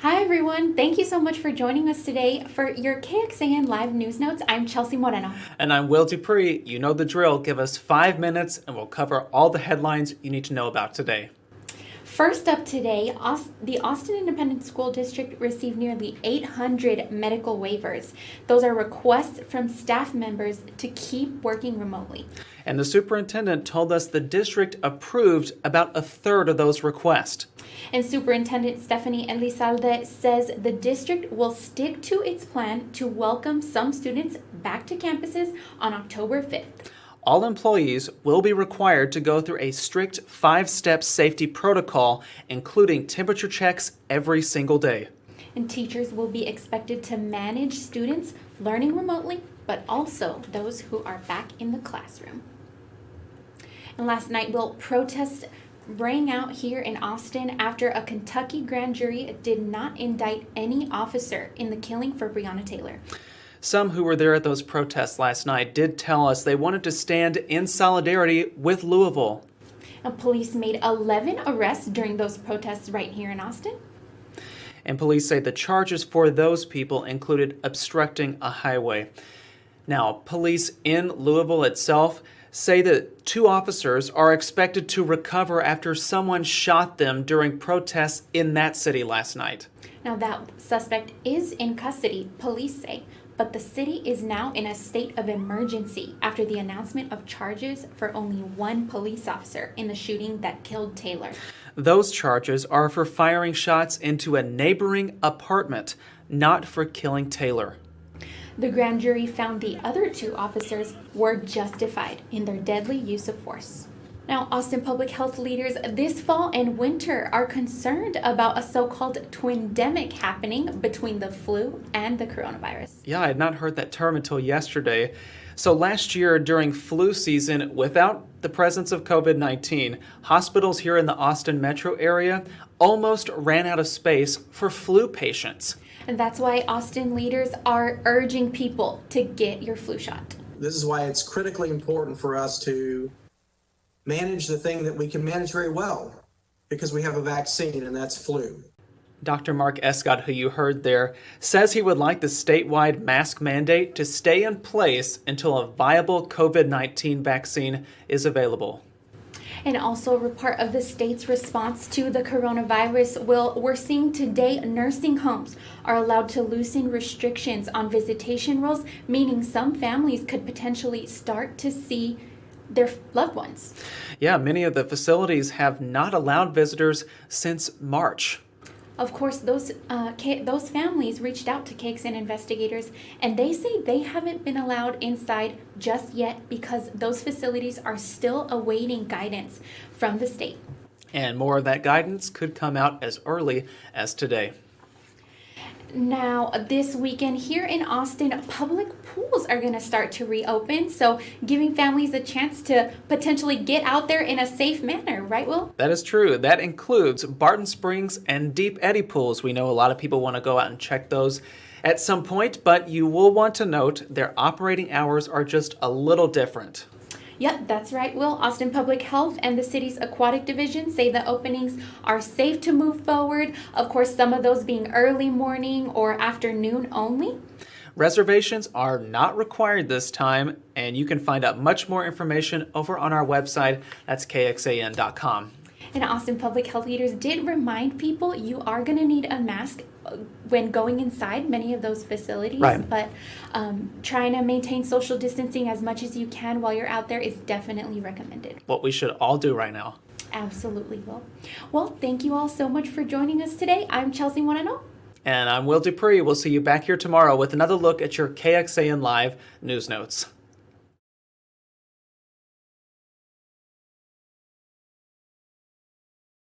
Hi everyone, thank you so much for joining us today for your KXAN Live News Notes. I'm Chelsea Moreno. And I'm Will DuPree. You know the drill. Give us 5 minutes and we'll cover all the headlines you need to know about today. First up today, the Austin Independent School District received nearly 800 medical waivers. Those are requests from staff members to keep working remotely. And the superintendent told us the district approved about a third of those requests. And Superintendent Stephanie Elizalde says the district will stick to its plan to welcome some students back to campuses on October 5th. All employees will be required to go through a strict 5-step safety protocol, including temperature checks every single day. And teachers will be expected to manage students learning remotely, but also those who are back in the classroom. And last night, protests rang out here in Austin after a Kentucky grand jury did not indict any officer in the killing for Breonna Taylor. Some who were there at those protests last night did tell us they wanted to stand in solidarity with Louisville. Police made 11 arrests during those protests right here in Austin. And police say the charges for those people included obstructing a highway. Now, police in Louisville itself say that 2 officers are expected to recover after someone shot them during protests in that city last night. Now, that suspect is in custody, police say. But the city is now in a state of emergency after the announcement of charges for only 1 police officer in the shooting that killed Taylor. Those charges are for firing shots into a neighboring apartment, not for killing Taylor. The grand jury found the other 2 officers were justified in their deadly use of force. Now, Austin public health leaders this fall and winter are concerned about a so-called twindemic happening between the flu and the coronavirus. Yeah, I had not heard that term until yesterday. So last year during flu season, without the presence of COVID-19, hospitals here in the Austin metro area almost ran out of space for flu patients. And that's why Austin leaders are urging people to get your flu shot. This is why it's critically important for us to manage the thing that we can manage very well, because we have a vaccine, and that's flu. Dr. Mark Escott, who you heard there, says he would like the statewide mask mandate to stay in place until a viable COVID-19 vaccine is available. And also a part of the state's response to the coronavirus, we're seeing today nursing homes are allowed to loosen restrictions on visitation rules, meaning some families could potentially start to see their loved ones. Yeah, many of the facilities have not allowed visitors since March. Of course, those families reached out to KXAN investigators, and they say they haven't been allowed inside just yet because those facilities are still awaiting guidance from the state. And more of that guidance could come out as early as today. Now, this weekend here in Austin, public pools are going to start to reopen, so giving families a chance to potentially get out there in a safe manner, right, Will? That is true. That includes Barton Springs and Deep Eddy pools. We know a lot of people want to go out and check those at some point, but you will want to note their operating hours are just a little different. Yep, that's right, Will. Austin Public Health and the city's aquatic division say the openings are safe to move forward. Of course, some of those being early morning or afternoon only. Reservations are not required this time, and you can find out much more information over on our website. That's KXAN.com. And Austin Public Health leaders did remind people you are going to need a mask when going inside many of those facilities. Right. But trying to maintain social distancing as much as you can while you're out there is definitely recommended. What we should all do right now. Absolutely, Will. Well, thank you all so much for joining us today. I'm Chelsea Moreno. And I'm Will DuPree. We'll see you back here tomorrow with another look at your KXAN Live News Notes.